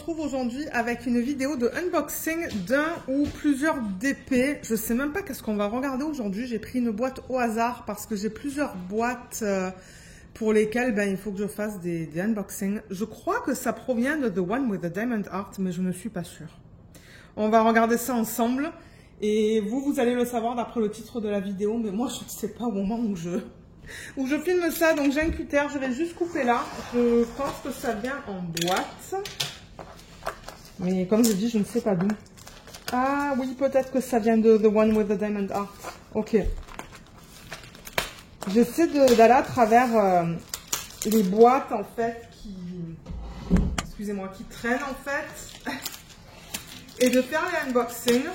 retrouve aujourd'hui avec une vidéo de unboxing d'un ou plusieurs DP. Je sais même pas qu'est-ce qu'on va regarder aujourd'hui. J'ai pris une boîte au hasard parce que j'ai plusieurs boîtes pour lesquelles il faut que je fasse des unboxings. Je crois que ça provient de The One with the Diamond Heart, mais je ne suis pas sûre. On va regarder ça ensemble et vous allez le savoir d'après le titre de la vidéo, mais moi je ne sais pas au moment où je filme ça. Donc j'ai un cutter, je vais juste couper là. Je pense que ça vient en boîte. Mais comme je dis, je ne sais pas d'où. Ah oui, peut-être que ça vient de The One with the Diamond Heart. Ok. J'essaie d'aller à travers les boîtes en fait excusez-moi, qui traînent en fait. Et de faire les unboxings.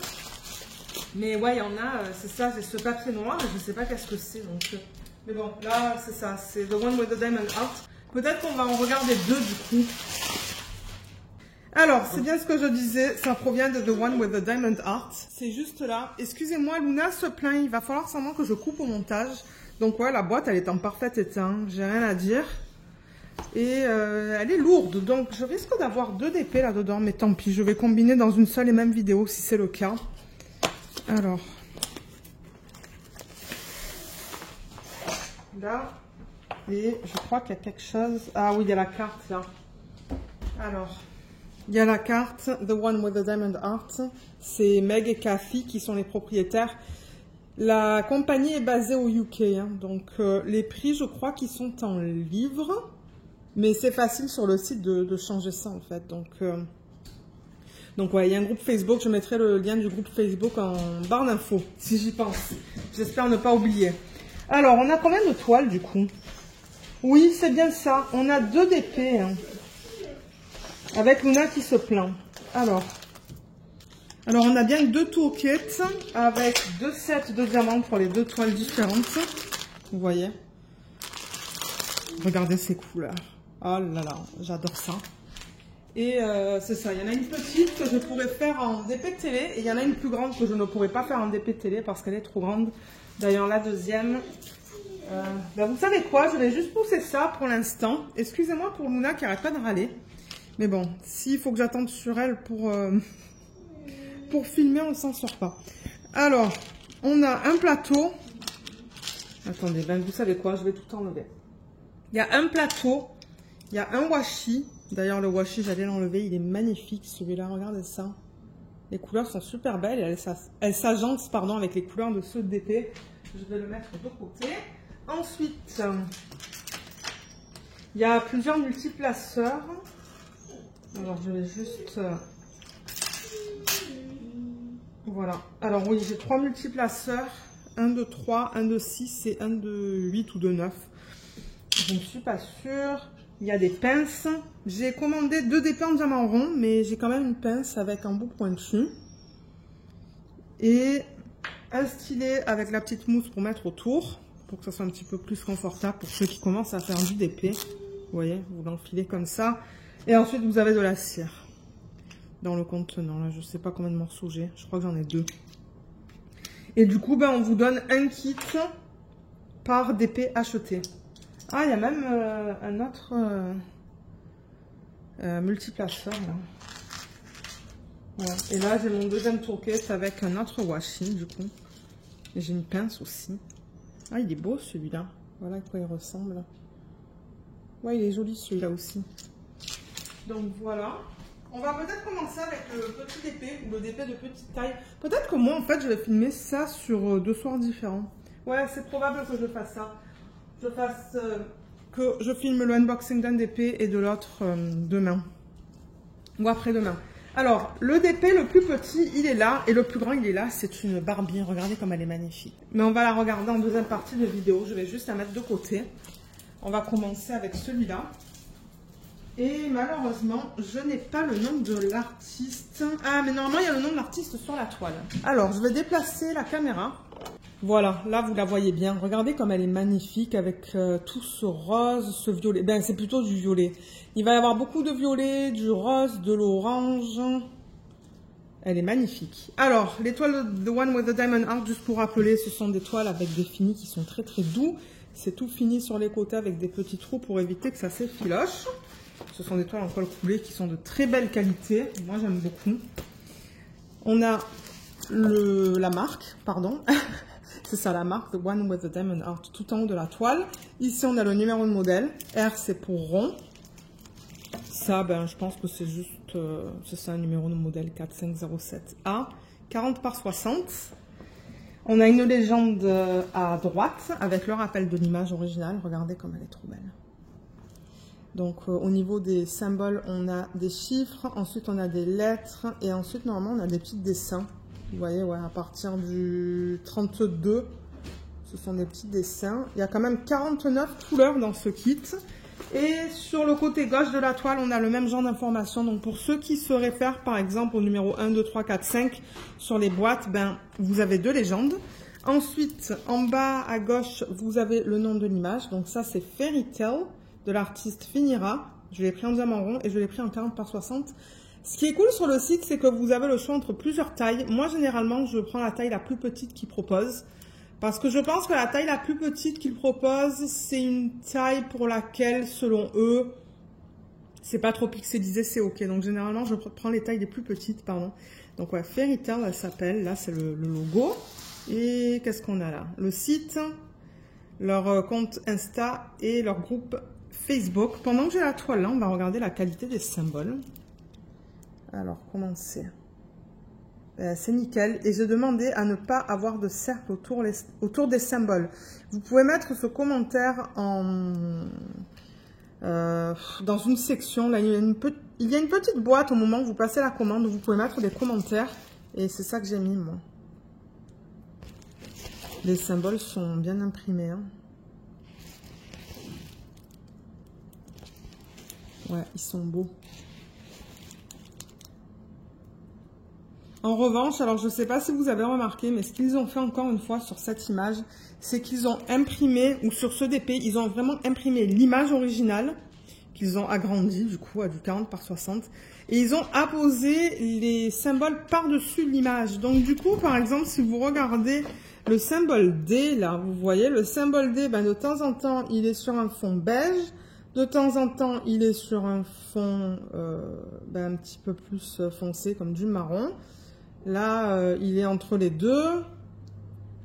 Mais ouais, il y en a, c'est ça, j'ai ce papier noir et je ne sais pas qu'est-ce que c'est. Donc, mais bon, là, c'est ça, c'est The One with the Diamond Heart. Peut-être qu'on va en regarder deux du coup. Alors, c'est bien ce que je disais, ça provient de The One with the Diamond Heart. C'est juste là. Excusez-moi, Luna se plaint, il va falloir seulement que je coupe au montage. Donc ouais, la boîte, elle est en parfait état, j'ai rien à dire. Et elle est lourde, donc je risque d'avoir deux DP là-dedans, mais tant pis, je vais combiner dans une seule et même vidéo si c'est le cas. Alors, là, et je crois qu'il y a quelque chose. Ah oui, il y a la carte là. Alors, il y a la carte, The One with the Diamond Heart. C'est Meg et Kathy qui sont les propriétaires. La compagnie est basée au UK, hein, donc les prix, je crois qu'ils sont en livres. Mais c'est facile sur le site de changer ça en fait. Donc ouais, il y a un groupe Facebook. Je mettrai le lien du groupe Facebook en barre d'infos, si j'y pense. J'espère ne pas oublier. Alors, on a combien de toiles du coup? Oui, c'est bien ça. On a deux DP. Hein, avec Luna qui se plaint. Alors, on a bien deux toolkits avec deux sets de diamants pour les deux toiles différentes. Vous voyez? Regardez ces couleurs. Oh là là, j'adore ça. Et c'est ça, il y en a une petite que je pourrais faire en DP télé et il y en a une plus grande que je ne pourrais pas faire en DP télé parce qu'elle est trop grande. D'ailleurs, la deuxième, vous savez quoi, je vais juste pousser ça pour l'instant. Excusez-moi pour Luna qui n'arrête pas de râler. Mais bon, s'il faut que j'attende sur elle pour filmer, on ne s'en sort pas. Alors, on a un plateau. Attendez, vous savez quoi, je vais tout enlever. Il y a un plateau, il y a un washi. D'ailleurs, le washi, j'allais l'enlever, il est magnifique celui-là, regardez ça. Les couleurs sont super belles et elles s'agencent avec les couleurs de ceux de DP. Je vais le mettre de côté. Ensuite, il y a plusieurs multiplaceurs. Alors, je vais juste... voilà. Alors oui, j'ai 3 multiplaceurs. Un de 3, un de 6 et un de 8 ou de 9. Je ne suis pas sûre. Il y a des pinces. J'ai commandé 2 DP en diamant rond, mais j'ai quand même une pince avec un bout pointu. Et un stylet avec la petite mousse pour mettre autour, pour que ça soit un petit peu plus confortable pour ceux qui commencent à faire du DP. Vous voyez, vous l'enfilez comme ça. Et ensuite, vous avez de la cire dans le contenant. Là, je ne sais pas combien de morceaux j'ai. Je crois que j'en ai 2. Et du coup, on vous donne un kit par DP acheté. Ah, il y a même un autre multiplaceur là. Voilà. Et là, j'ai mon deuxième toolkit avec un autre washi du coup. Et j'ai une pince aussi. Ah, il est beau celui-là. Voilà à quoi il ressemble. Ouais, il est joli celui-là aussi. Donc voilà. On va peut-être commencer avec le petit DP ou le DP de petite taille. Peut-être que moi, en fait, je vais filmer ça sur 2 soirs différents. Ouais, c'est probable que je fasse ça. Que je filme le unboxing d'un DP et de l'autre demain ou après-demain. Alors, le DP le plus petit, il est là et le plus grand, il est là. C'est une Barbie. Regardez comme elle est magnifique. Mais on va la regarder en deuxième partie de vidéo. Je vais juste la mettre de côté. On va commencer avec celui-là. Et malheureusement, je n'ai pas le nom de l'artiste. Ah, mais normalement, il y a le nom de l'artiste sur la toile. Alors, je vais déplacer la caméra. Voilà, là vous la voyez bien. Regardez comme elle est magnifique avec tout ce rose, ce violet. C'est plutôt du violet. Il va y avoir beaucoup de violet, du rose, de l'orange. Elle est magnifique. Alors, les toiles The One with the Diamond Heart, juste pour rappeler, ce sont des toiles avec des finis qui sont très très doux. C'est tout fini sur les côtés avec des petits trous pour éviter que ça s'effiloche. Ce sont des toiles en colle coulée qui sont de très belle qualité. Moi, j'aime beaucoup. On a la marque, pardon. C'est ça, la marque, The One with the Diamond Art, tout en haut de la toile. Ici, on a le numéro de modèle. R, c'est pour rond. Ça, ben, je pense que c'est juste, c'est ça, un numéro de modèle 4507A. 40 par 60. On a une légende à droite avec le rappel de l'image originale. Regardez comme elle est trop belle. Donc au niveau des symboles, on a des chiffres, ensuite on a des lettres et ensuite normalement on a des petits dessins. Vous voyez, ouais, à partir du 32, ce sont des petits dessins. Il y a quand même 49 couleurs dans ce kit. Et sur le côté gauche de la toile, on a le même genre d'informations. Donc pour ceux qui se réfèrent par exemple au numéro 1, 2, 3, 4, 5 sur les boîtes, ben, vous avez 2 légendes. Ensuite, en bas à gauche, vous avez le nom de l'image. Donc ça, c'est Fairy Tale de l'artiste Finira. Je l'ai pris en diamant rond et je l'ai pris en 40 par 60. Ce qui est cool sur le site, c'est que vous avez le choix entre plusieurs tailles. Moi, généralement, je prends la taille la plus petite qu'ils proposent. Parce que je pense que la taille la plus petite qu'ils proposent, c'est une taille pour laquelle, selon eux, c'est pas trop pixelisé, c'est ok. Donc, généralement, je prends les tailles les plus petites, pardon. Donc, ouais, Fairy Tale, elle s'appelle. Là, c'est le logo. Et qu'est-ce qu'on a là? Le site, leur compte Insta et leur groupe Facebook. Pendant que j'ai la toile là, on va regarder la qualité des symboles. Alors, comment c'est? C'est nickel. Et j'ai demandé à ne pas avoir de cercle autour des symboles. Vous pouvez mettre ce commentaire dans une section. Là, il y a une petite boîte au moment où vous passez la commande. Où vous pouvez mettre des commentaires. Et c'est ça que j'ai mis, moi. Les symboles sont bien imprimés. Hein. Ouais, ils sont beaux. En revanche, alors je ne sais pas si vous avez remarqué, mais ce qu'ils ont fait encore une fois sur cette image, c'est qu'ils ont imprimé, ou sur ce DP, ils ont vraiment imprimé l'image originale, qu'ils ont agrandi du coup à du 40 par 60, et ils ont apposé les symboles par-dessus l'image. Donc du coup, par exemple, si vous regardez le symbole D, là, vous voyez, le symbole D, ben, de temps en temps, il est sur un fond beige, de temps en temps, il est sur un fond un petit peu plus foncé, comme du marron. Là, il est entre les deux.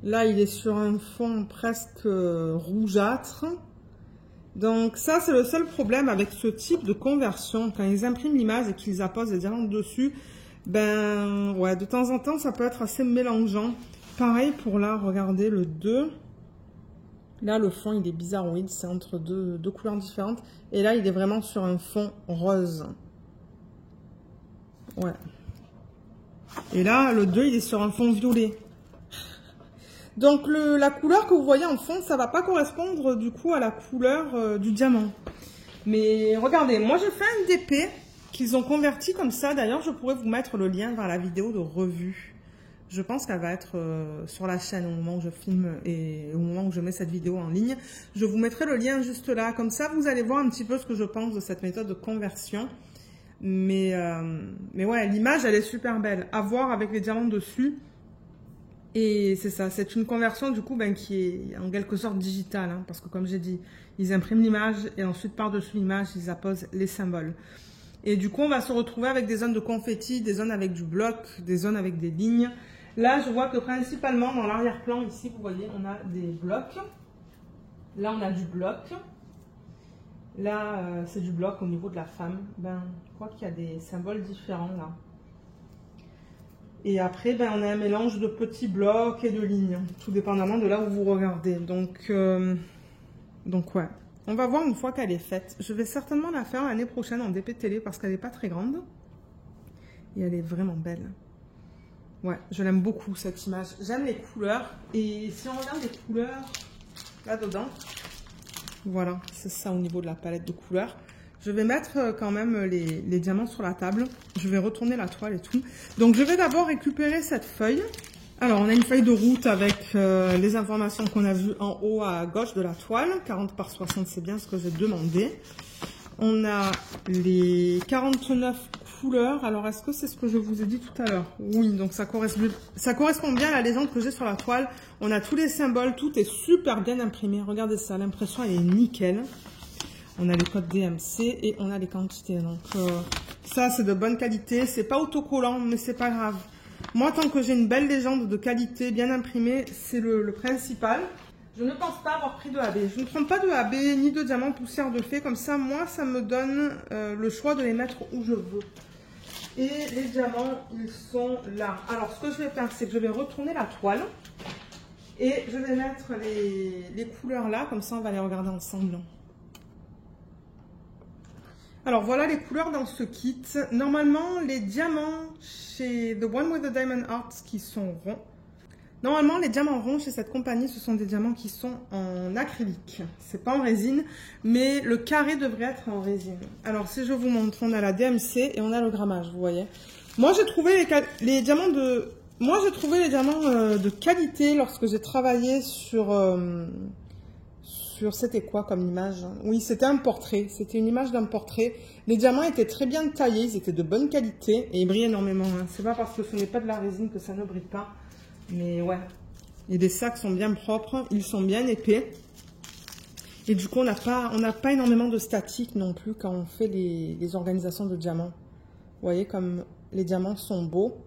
Là, il est sur un fond presque rougeâtre. Donc ça, c'est le seul problème avec ce type de conversion. Quand ils impriment l'image et qu'ils apposent les diamants dessus, ben ouais, de temps en temps, ça peut être assez mélangeant. Pareil pour là, regardez le 2. Là, le fond, il est bizarroïde. C'est entre deux couleurs différentes. Et là, il est vraiment sur un fond rose. Ouais. Et là, le 2, il est sur un fond violet. Donc, la couleur que vous voyez en fond, ça ne va pas correspondre du coup à la couleur du diamant. Mais regardez, moi, j'ai fait un DP qu'ils ont converti comme ça. D'ailleurs, je pourrais vous mettre le lien vers la vidéo de revue. Je pense qu'elle va être sur la chaîne au moment où je filme et au moment où je mets cette vidéo en ligne. Je vous mettrai le lien juste là. Comme ça, vous allez voir un petit peu ce que je pense de cette méthode de conversion. Mais ouais, l'image, elle est super belle. À voir avec les diamants dessus. Et c'est ça, c'est une conversion du coup qui est en quelque sorte digitale. Hein, parce que comme j'ai dit, ils impriment l'image et ensuite par-dessus l'image, ils apposent les symboles. Et du coup, on va se retrouver avec des zones de confetti, des zones avec du bloc, des zones avec des lignes. Là, je vois que principalement dans l'arrière-plan, ici, vous voyez, on a des blocs. Là, on a du bloc. Là, c'est du bloc au niveau de la femme. Ben, je crois qu'il y a des symboles différents là. Et après, ben, on a un mélange de petits blocs et de lignes, tout dépendamment de là où vous regardez. Donc ouais. On va voir une fois qu'elle est faite. Je vais certainement la faire l'année prochaine en DP télé parce qu'elle n'est pas très grande. Et elle est vraiment belle. Ouais, je l'aime beaucoup cette image. J'aime les couleurs. Et si on regarde les couleurs là-dedans, voilà, c'est ça au niveau de la palette de couleurs. Je vais mettre quand même les diamants sur la table. Je vais retourner la toile et tout. Donc, je vais d'abord récupérer cette feuille. Alors, on a une feuille de route avec les informations qu'on a vues en haut à gauche de la toile. 40 par 60, c'est bien ce que j'ai demandé. On a les 49 couleurs. Alors, est-ce que c'est ce que je vous ai dit tout à l'heure? Oui, donc ça correspond bien à la légende que j'ai sur la toile. On a tous les symboles, tout est super bien imprimé. Regardez ça, l'impression elle est nickel. On a les codes DMC et on a les quantités. Donc ça, c'est de bonne qualité. C'est pas autocollant, mais c'est pas grave. Moi, tant que j'ai une belle légende de qualité, bien imprimée, c'est le principal. Je ne pense pas avoir pris de AB. Je ne prends pas de AB ni de diamant poussière de fée. Comme ça, moi, ça me donne le choix de les mettre où je veux. Et les diamants, ils sont là. Alors, ce que je vais faire, c'est que je vais retourner la toile. Et je vais mettre les couleurs là. Comme ça, on va les regarder ensemble. Alors, voilà les couleurs dans ce kit. Normalement, les diamants chez The One with the Diamond Hearts qui sont ronds. Normalement, les diamants ronds chez cette compagnie, ce sont des diamants qui sont en acrylique. C'est pas en résine, mais le carré devrait être en résine. Alors, si je vous montre, on a la DMC et on a le grammage, vous voyez. Moi, j'ai trouvé les diamants de... Moi, j'ai trouvé les diamants de qualité lorsque j'ai travaillé sur c'était quoi comme image? Oui, c'était un portrait. C'était une image d'un portrait. Les diamants étaient très bien taillés, ils étaient de bonne qualité et ils brillent énormément. Hein. C'est pas parce que ce n'est pas de la résine que ça ne brille pas. Mais ouais, et les sacs sont bien propres, ils sont bien épais. Et du coup, on n'a pas énormément de statique non plus quand on fait les organisations de diamants. Vous voyez comme les diamants sont beaux.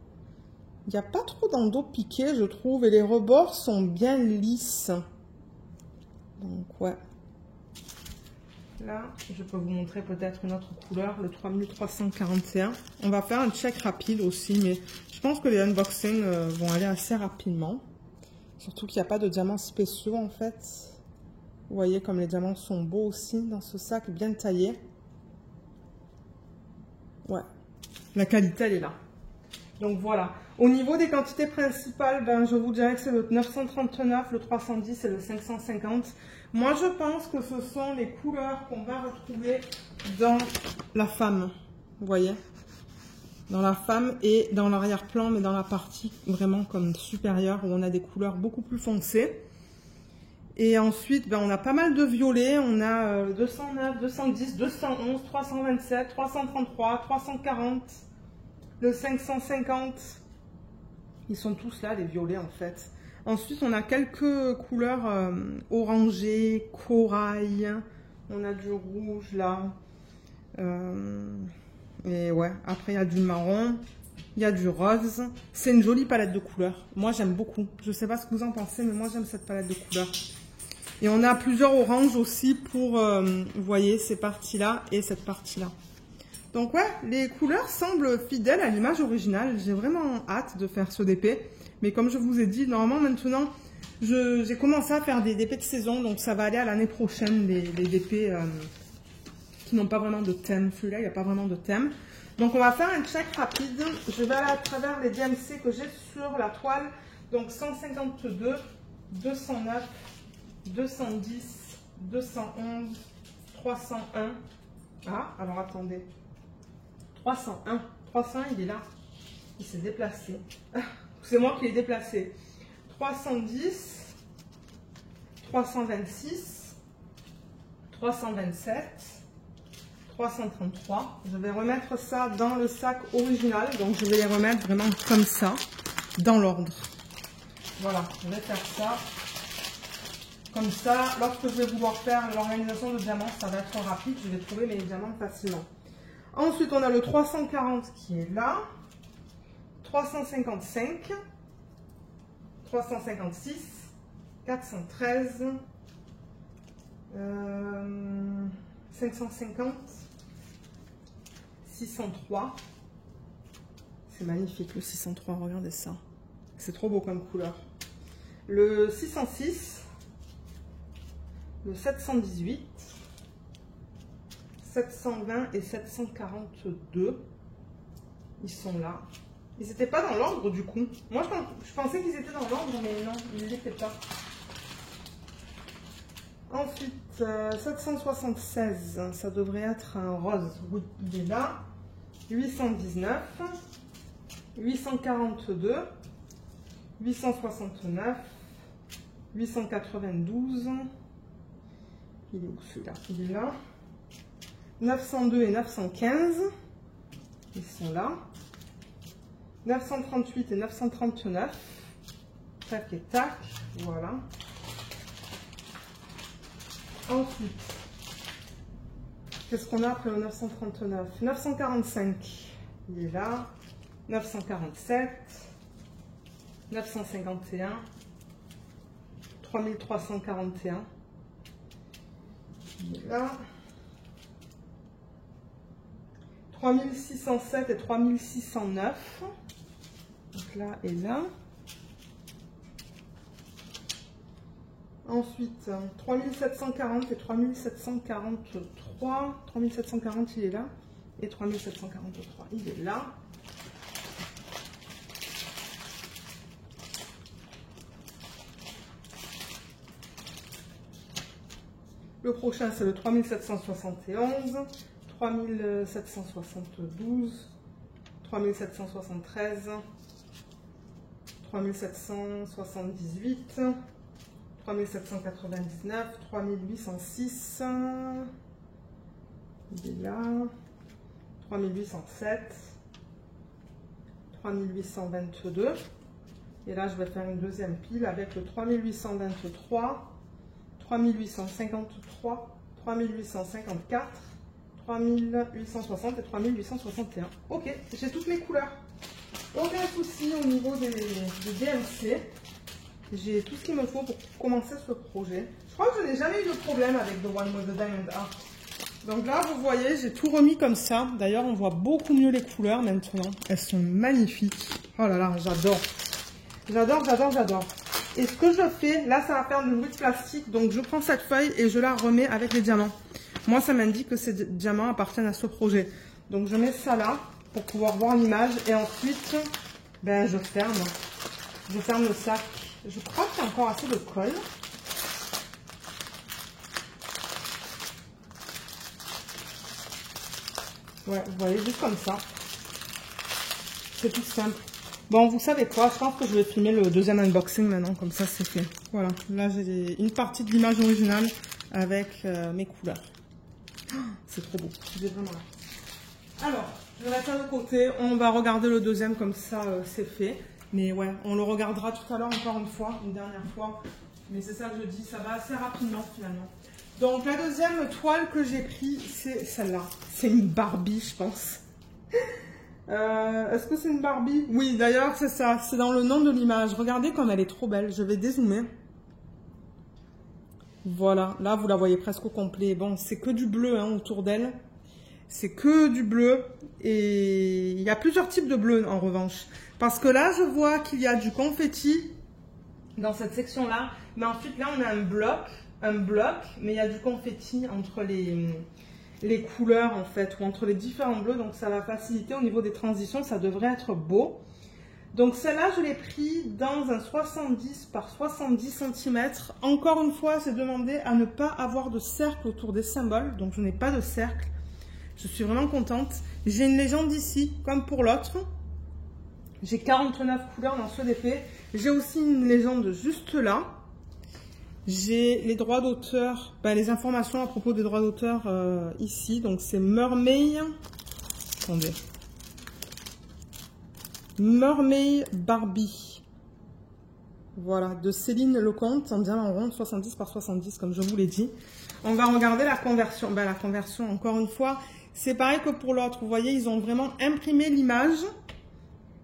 Il n'y a pas trop d'endos piqués, je trouve, et les rebords sont bien lisses. Donc ouais. Là, je peux vous montrer peut-être une autre couleur, le 3341. On va faire un check rapide aussi, mais je pense que les unboxings vont aller assez rapidement. Surtout qu'il n'y a pas de diamants spéciaux en fait. Vous voyez comme les diamants sont beaux aussi dans ce sac, bien taillé. Ouais, la qualité elle est là. Donc voilà. Au niveau des quantités principales, ben, je vous dirais que c'est le 939, le 310 et le 550. Moi, je pense que ce sont les couleurs qu'on va retrouver dans la femme. Vous voyez? Dans la femme et dans l'arrière-plan, mais dans la partie vraiment comme supérieure où on a des couleurs beaucoup plus foncées. Et ensuite, ben, on a pas mal de violets. On a 209, 210, 211, 327, 333, 340, le 550. Ils sont tous là, les violets en fait. Ensuite, on a quelques couleurs orangées, corail. On a du rouge là. Et ouais, après il y a du marron. Il y a du rose. C'est une jolie palette de couleurs. Moi, j'aime beaucoup. Je ne sais pas ce que vous en pensez, mais moi, j'aime cette palette de couleurs. Et on a plusieurs oranges aussi pour, vous voyez, ces parties-là et cette partie-là. Donc ouais, les couleurs semblent fidèles à l'image originale. J'ai vraiment hâte de faire ce DP. Mais comme je vous ai dit, normalement maintenant, j'ai commencé à faire des DP de saison. Donc ça va aller à l'année prochaine, les DP qui n'ont pas vraiment de thème. Celui-là, il n'y a pas vraiment de thème. Donc on va faire un check rapide. Je vais aller à travers les DMC que j'ai sur la toile. Donc 152, 209, 210, 211, 301. Ah, alors attendez. 301. 301, il est là. Il s'est déplacé. C'est moi qui l'ai déplacé. 310, 326, 327, 333. Je vais remettre ça dans le sac original. Donc, je vais les remettre vraiment comme ça, dans l'ordre. Voilà, je vais faire ça. Comme ça, lorsque je vais vouloir faire l'organisation de diamants, ça va être rapide. Je vais trouver mes diamants facilement. Ensuite, on a le 340 qui est là. 355. 356. 413. 550. 603. C'est magnifique le 603, regardez ça. C'est trop beau comme couleur. Le 606. Le 718. 720 et 742, ils sont là. Ils n'étaient pas dans l'ordre du coup. Moi je pensais qu'ils étaient dans l'ordre, mais non, ils ne l'étaient pas. Ensuite, 776, ça devrait être un rose. Oui, il est là. 819, 842, 869, 892. Il est où celui-là? Il est là. 902 et 915, ils sont là. 938 et 939, tac et tac, voilà. Ensuite, Qu'est-ce qu'on a après le 939? 945, il est là. 947, 951, 3341, il est là. 3607 et 3609, donc là et là. Ensuite, 3740 et 3743. 3740, il est là. Et 3743, il est là. Le prochain, c'est le 3771, 3772, 3773, 3778, 3799, 3806, il est là, 3807, 3822, et là je vais faire une deuxième pile avec le 3823, 3853, 3854, 3860 et 3861. Ok, j'ai toutes mes couleurs. Aucun souci au niveau des DMC. J'ai tout ce qu'il me faut pour commencer ce projet. Je crois que je n'ai jamais eu de problème avec The One with the Diamond Art. Donc là, vous voyez, j'ai tout remis comme ça. D'ailleurs, on voit beaucoup mieux les couleurs maintenant. Elles sont magnifiques. Oh là là, j'adore. J'adore, j'adore, j'adore. Et ce que je fais, là, ça va faire du bruit de plastique. Donc, je prends cette feuille et je la remets avec les diamants. Moi, ça m'indique que ces diamants appartiennent à ce projet. Donc, je mets ça là pour pouvoir voir l'image. Et ensuite, ben, je ferme. Je ferme le sac. Je crois qu'il y a encore assez de colle. Ouais, vous voyez, juste comme ça. C'est tout simple. Bon, vous savez quoi, je pense que je vais filmer le deuxième unboxing maintenant, comme ça c'est fait. Voilà, là j'ai une partie de l'image originale avec mes couleurs. Oh, c'est trop beau, j'ai vraiment là. Alors, je vais mettre ça de côté, on va regarder le deuxième, comme ça c'est fait. Mais ouais, on le regardera tout à l'heure encore une fois, une dernière fois. Mais c'est ça que je dis, ça va assez rapidement finalement. Donc la deuxième toile que j'ai prise, c'est celle-là. C'est une Barbie, je pense. Est-ce que c'est une Barbie? Oui, d'ailleurs, c'est ça. C'est dans le nom de l'image. Regardez comme elle est trop belle. Je vais dézoomer. Voilà. Là, vous la voyez presque au complet. Bon, c'est que du bleu hein, autour d'elle. C'est que du bleu. Et il y a plusieurs types de bleu, en revanche. Parce que là, je vois qu'il y a du confetti dans cette section-là. Mais ensuite, là, on a un bloc. Mais il y a du confetti entre les couleurs en fait, ou entre les différents bleus, donc ça va faciliter au niveau des transitions, ça devrait être beau. Donc celle-là, je l'ai pris dans un 70 par 70 cm. Encore une fois, c'est demandé à ne pas avoir de cercle autour des symboles, donc je n'ai pas de cercle. Je suis vraiment contente. J'ai une légende ici, comme pour l'autre. J'ai 49 couleurs dans ce DP. J'ai aussi une légende juste là. J'ai les droits d'auteur, ben, les informations à propos des droits d'auteur ici. Donc c'est Mermaid. Attendez. Mermaid Barbie. Voilà, de Céline Lecomte en diamant rond 70 par 70 comme je vous l'ai dit. On va regarder la conversion. Ben, la conversion, encore une fois, c'est pareil que pour l'autre. Vous voyez, ils ont vraiment imprimé l'image.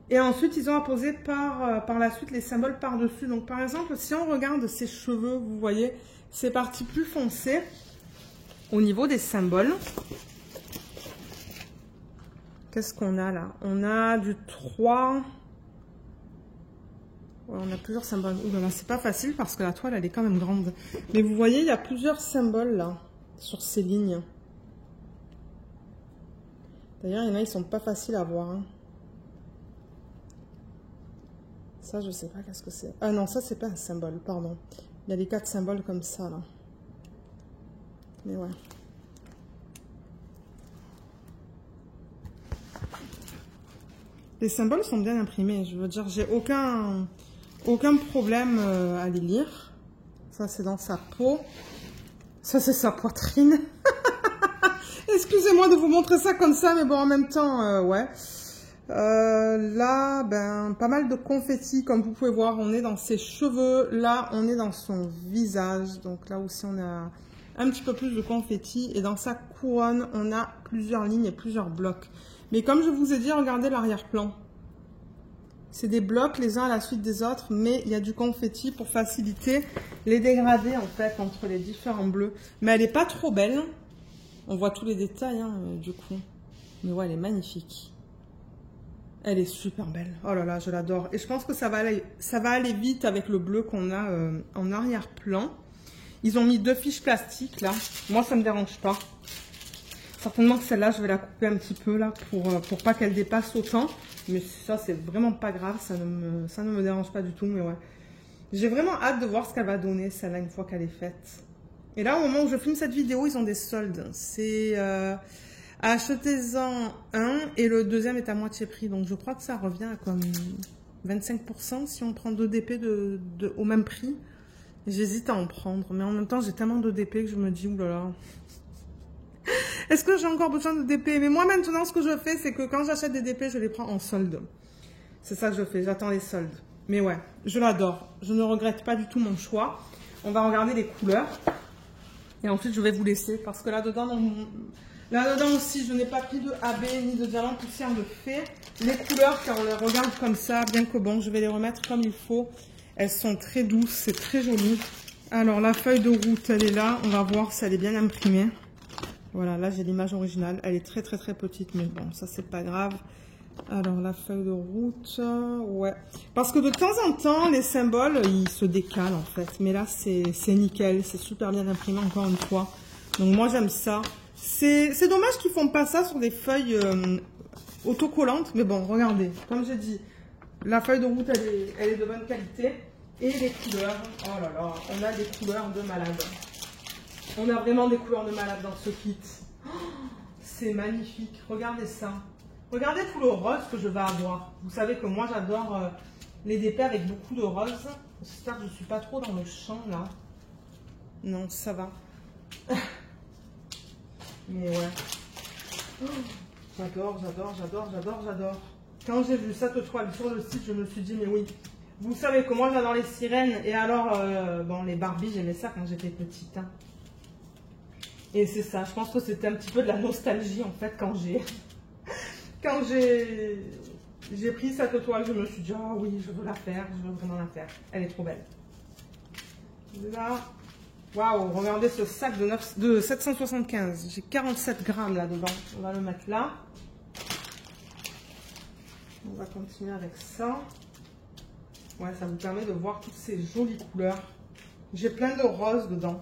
Et ensuite, ils ont apposé par la suite les symboles par-dessus. Donc, par exemple, si on regarde ses cheveux, vous voyez, c'est parti plus foncé au niveau des symboles. Qu'est-ce qu'on a là? On a du 3. Ouais, on a plusieurs symboles. Ouh là là, c'est pas facile parce que la toile, elle est quand même grande. Mais vous voyez, il y a plusieurs symboles là, sur ces lignes. D'ailleurs, il y en a, ils sont pas faciles à voir. Hein. Ça, je sais pas qu'est-ce que c'est. Ah non, ça, c'est pas un symbole, pardon. Il y a les 4 symboles comme ça, là. Mais ouais. Les symboles sont bien imprimés. Je veux dire, j'ai aucun problème à les lire. Ça, c'est dans sa peau. Ça, c'est sa poitrine. Excusez-moi de vous montrer ça comme ça, mais bon, en même temps, ouais. Là, ben, pas mal de confettis, comme vous pouvez voir. On est dans ses cheveux. Là, on est dans son visage. Donc là aussi, on a un petit peu plus de confetti. Et dans sa couronne, on a plusieurs lignes et plusieurs blocs. Mais comme je vous ai dit, regardez l'arrière-plan. C'est des blocs les uns à la suite des autres, mais il y a du confetti pour faciliter les dégradés en fait entre les différents bleus. Mais elle n'est pas trop belle. On voit tous les détails hein, du coup. Mais ouais, elle est magnifique. Elle est super belle. Oh là là, je l'adore. Et je pense que ça va aller vite avec le bleu qu'on a en arrière-plan. Ils ont mis 2 fiches plastiques là. Moi, ça ne me dérange pas. Certainement que celle-là, je vais la couper un petit peu là pour pas qu'elle dépasse autant. Mais ça, c'est vraiment pas grave. Ça ne me dérange pas du tout. Mais ouais. J'ai vraiment hâte de voir ce qu'elle va donner, celle-là, une fois qu'elle est faite. Et là, au moment où je filme cette vidéo, ils ont des soldes. C'est achetez-en un et le deuxième est à moitié prix. Donc, je crois que ça revient à comme 25% si on prend 2 DP au même prix. J'hésite à en prendre. Mais en même temps, j'ai tellement de DP que je me dis, oulala. Est-ce que j'ai encore besoin de DP? Mais moi, maintenant, ce que je fais, c'est que quand j'achète des DP, je les prends en solde. C'est ça que je fais. J'attends les soldes. Mais ouais, je l'adore. Je ne regrette pas du tout mon choix. On va regarder les couleurs. Et ensuite, je vais vous laisser. Parce que là-dedans aussi, je n'ai pas pris de AB ni de diamant poussière de fée. Les couleurs, quand on les regarde comme ça, bien que bon, je vais les remettre comme il faut. Elles sont très douces. C'est très joli. Alors, la feuille de route, elle est là. On va voir si elle est bien imprimée. Voilà, là j'ai l'image originale. Elle est très très très petite, mais bon, ça c'est pas grave. Alors la feuille de route, ouais. Parce que de temps en temps, les symboles, ils se décalent en fait. Mais là c'est nickel, c'est super bien imprimé encore une fois. Donc moi j'aime ça. C'est dommage qu'ils font pas ça sur des feuilles autocollantes. Mais bon, regardez, comme j'ai dit, la feuille de route elle est de bonne qualité. Et les couleurs, oh là là, on a des couleurs de malade. On a vraiment des couleurs de malade dans ce kit. Oh, c'est magnifique. Regardez ça. Regardez tout le rose que je vais avoir. Vous savez que moi, j'adore les DP avec beaucoup de rose. J'espère que je ne suis pas trop dans le champ, là. Non, ça va. Mais ouais. Oh, j'adore, j'adore, j'adore, j'adore, j'adore. Quand j'ai vu cette toile sur le site, je me suis dit, mais oui. Vous savez que moi, j'adore les sirènes. Et alors, bon, les Barbie, j'aimais ça quand j'étais petite. Hein. Et c'est ça, je pense que c'était un petit peu de la nostalgie en fait quand j'ai pris cette toile, je me suis dit ah oui, je veux la faire, je veux vraiment la faire. Elle est trop belle. Là, waouh, regardez ce sac de 775. J'ai 47 grammes là-dedans. On va le mettre là. On va continuer avec ça. Ouais, ça vous permet de voir toutes ces jolies couleurs. J'ai plein de roses dedans.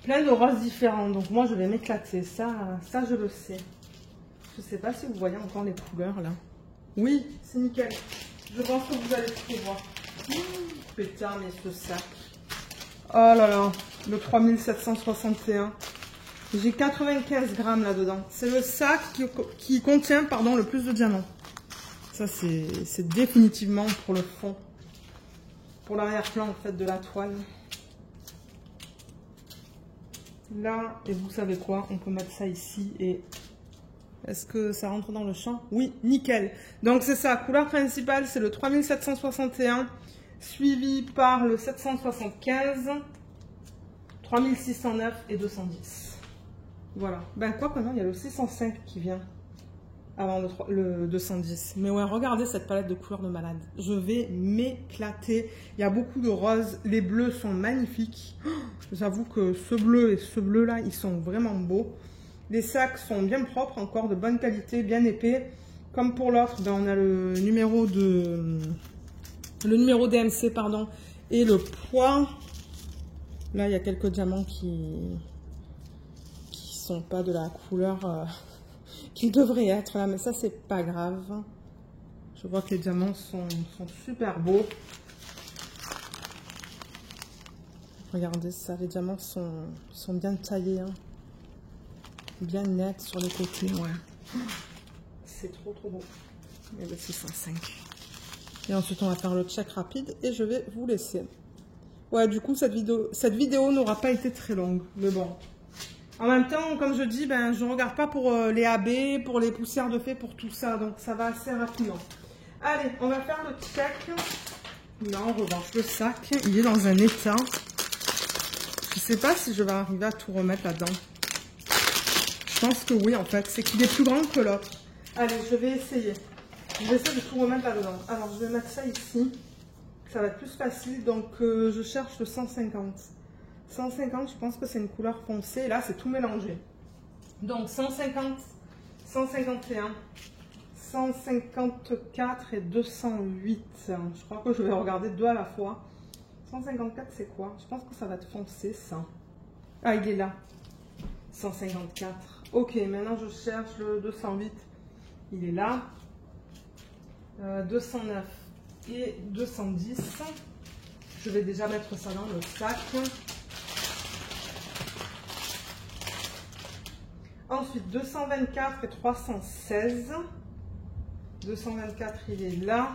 Plein de roses différents, donc moi je vais m'éclater, ça je le sais. Je sais pas si vous voyez encore les couleurs là. Oui, c'est nickel. Je pense que vous allez tout voir. Putain, mais ce sac. Oh là là, le 3761. J'ai 95 grammes là-dedans. C'est le sac qui contient le plus de diamants. Ça c'est définitivement pour le fond. Pour l'arrière-plan en fait de la toile. Là, et vous savez quoi, on peut mettre ça ici et est-ce que ça rentre dans le champ? Oui, nickel. Donc c'est ça, couleur principale, c'est le 3761, suivi par le 775, 3609 et 210. Voilà. Ben quoi que non, il y a le 605 qui vient avant le 210. Mais ouais, regardez cette palette de couleurs de malade. Je vais m'éclater. Il y a beaucoup de roses. Les bleus sont magnifiques. J'avoue que ce bleu et ce bleu-là, ils sont vraiment beaux. Les sacs sont bien propres, encore de bonne qualité, bien épais. Comme pour l'autre, ben, on a le numéro DMC, pardon, et le poids. Là, il y a quelques diamants qui sont pas de la couleur qu'ils devraient être là, mais ça c'est pas grave. Je vois que les diamants sont super beaux. Regardez ça, les diamants sont bien taillés, hein. Bien nets sur les côtés, ouais. C'est trop beau. Et le 605. Et ensuite on va faire le check rapide et je vais vous laisser. Ouais, du coup cette vidéo n'aura pas été très longue, mais bon. En même temps, comme je dis, ben, je ne regarde pas pour les AB, pour les poussières de fée, pour tout ça. Donc, ça va assez rapidement. Allez, on va faire le check. Là, en revanche, le sac, il est dans un état. Je sais pas si je vais arriver à tout remettre là-dedans. Je pense que oui, en fait. C'est qu'il est plus grand que l'autre. Allez, je vais essayer. Je vais essayer de tout remettre là-dedans. Alors, je vais mettre ça ici. Ça va être plus facile. Donc, je cherche le 150. 150, je pense que c'est une couleur foncée. Et là, c'est tout mélangé. Donc, 150, 151, 154 et 208. Je crois que je vais regarder deux à la fois. 154, c'est quoi? Je pense que ça va être foncé, ça. Ah, il est là. 154. Ok, maintenant je cherche le 208. Il est là. 209 et 210. Je vais déjà mettre ça dans le sac. Ensuite, 224 et 316. 224, il est là.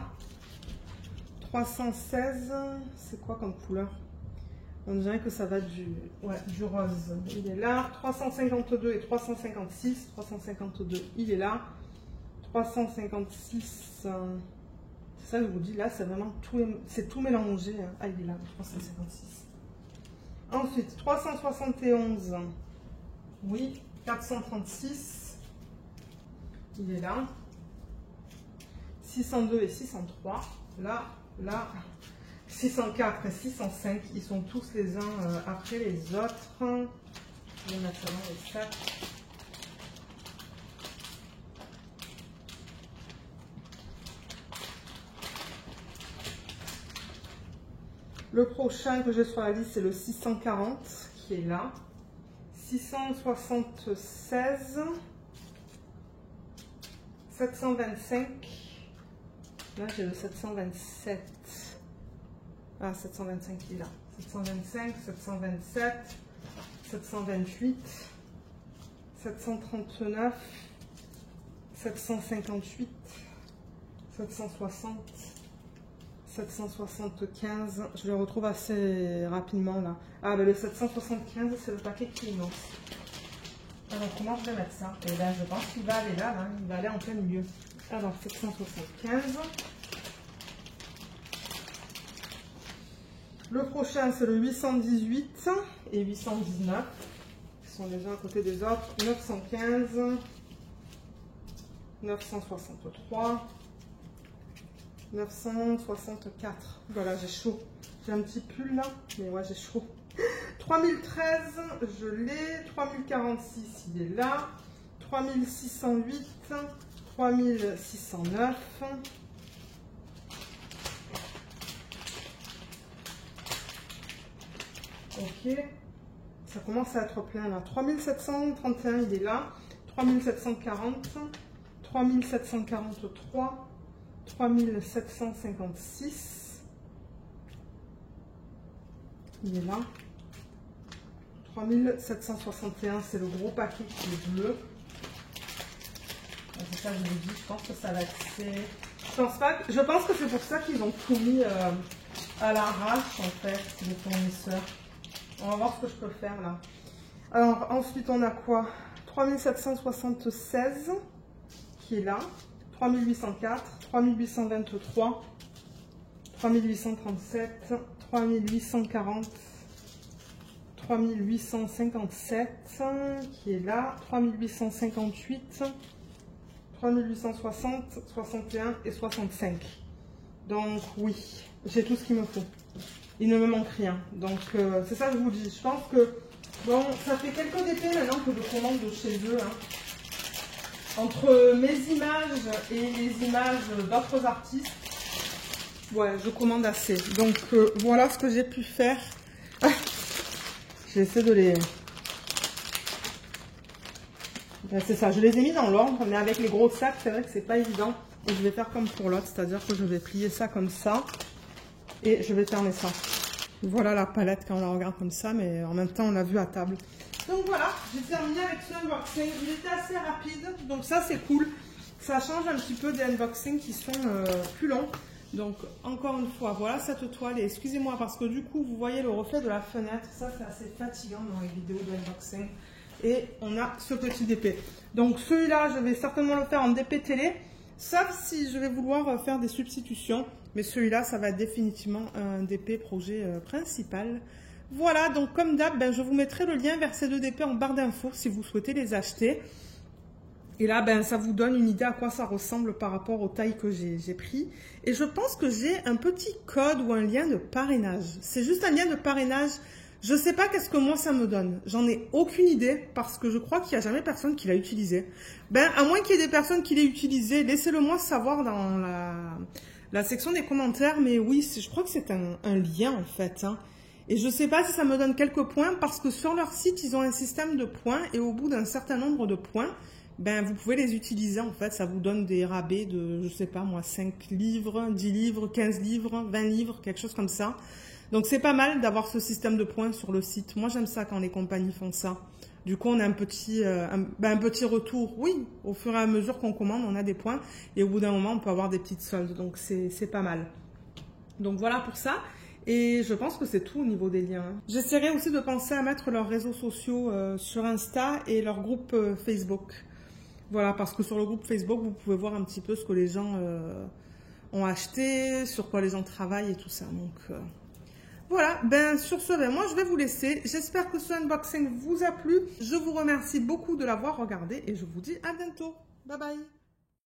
316, c'est quoi comme couleur? On dirait que ça va être du rose. Il est là. 352 et 356. 352, il est là. 356, c'est ça que je vous dis, là, c'est vraiment tout mélangé. Ah, il est là, 356. Ensuite, 371, oui. 436, il est là. 602 et 603, là. 604 et 605, ils sont tous les uns après les autres. Je vais mettre ça dans les sacs. Le prochain que j'ai sur la liste, c'est le 640 qui est là. 676, 725, là j'ai le 727, ah 725 il est là, 725, 727, 728, 739, 758, 760, 775, je le retrouve assez rapidement là. Ah ben le 775 c'est le paquet Kleenex. Alors comment je vais mettre ça? Et là je pense qu'il va aller là, hein, il va aller en plein milieu. Alors 775. Le prochain c'est le 818 et 819. Ils sont les uns à côté des autres. 915, 963. 964. Voilà, j'ai chaud. J'ai un petit pull là, mais ouais, j'ai chaud. 3013, je l'ai. 3046, il est là. 3608, 3609. Ok. Ça commence à être plein là. 3731, il est là. 3740, 3743. 3756, il est là. 3761, c'est le gros paquet qui est bleu. C'est ça que je vous dis, je pense que ça va être... Je pense que c'est pour ça qu'ils ont tout mis à l'arrache en fait, les fournisseurs. On va voir ce que je peux faire là. Alors ensuite on a quoi? 3776 qui est là. 3804, 3823, 3837, 3840, 3857 qui est là, 3858, 3860, 61 et 65. Donc oui, j'ai tout ce qu'il me faut. Il ne me manque rien. Donc c'est ça que je vous dis. Je pense que, bon, ça fait quelques DP maintenant que je commande de chez eux. Hein. Entre mes images et les images d'autres artistes, ouais, je commande assez. Donc voilà ce que j'ai pu faire. J'essaie de les... Ben, c'est ça, je les ai mis dans l'ordre, mais avec les gros sacs, c'est vrai que c'est pas évident. Et je vais faire comme pour l'autre, c'est-à-dire que je vais plier ça comme ça. Et je vais fermer ça. Voilà la palette quand on la regarde comme ça, mais en même temps on l'a vu à table. Donc voilà, j'ai terminé avec ce unboxing. Il était assez rapide, donc ça c'est cool. Ça change un petit peu des unboxings qui sont plus longs. Donc encore une fois, voilà cette toile. Et excusez-moi parce que du coup, vous voyez le reflet de la fenêtre. Ça c'est assez fatigant dans les vidéos d'unboxing. Et on a ce petit DP. Donc celui-là, je vais certainement le faire en DP télé. Sauf si je vais vouloir faire des substitutions. Mais celui-là, ça va être définitivement un DP projet principal. Voilà, donc comme d'hab, ben, je vous mettrai le lien vers ces 2 DP en barre d'infos si vous souhaitez les acheter. Et là, ben, ça vous donne une idée à quoi ça ressemble par rapport aux tailles que j'ai pris. Et je pense que j'ai un petit code ou un lien de parrainage. C'est juste un lien de parrainage. Je ne sais pas qu'est-ce que moi ça me donne. J'en ai aucune idée parce que je crois qu'il n'y a jamais personne qui l'a utilisé. Ben, à moins qu'il y ait des personnes qui l'aient utilisé, laissez-le moi savoir dans la section des commentaires. Mais oui, je crois que c'est un lien en fait. Hein. Et je ne sais pas si ça me donne quelques points parce que sur leur site, ils ont un système de points et au bout d'un certain nombre de points, ben, vous pouvez les utiliser en fait. Ça vous donne des rabais de, je sais pas moi, 5 livres, 10 livres, 15 livres, 20 livres, quelque chose comme ça. Donc c'est pas mal d'avoir ce système de points sur le site. Moi j'aime ça quand les compagnies font ça. Du coup on a un petit retour. Oui, au fur et à mesure qu'on commande, on a des points. Et au bout d'un moment, on peut avoir des petites soldes. Donc c'est pas mal. Donc voilà pour ça. Et je pense que c'est tout au niveau des liens. J'essaierai aussi de penser à mettre leurs réseaux sociaux sur Insta et leur groupe Facebook. Voilà, parce que sur le groupe Facebook, vous pouvez voir un petit peu ce que les gens ont acheté, sur quoi les gens travaillent et tout ça. Donc voilà, ben sur ce, ben, moi je vais vous laisser. J'espère que ce unboxing vous a plu. Je vous remercie beaucoup de l'avoir regardé et je vous dis à bientôt. Bye bye.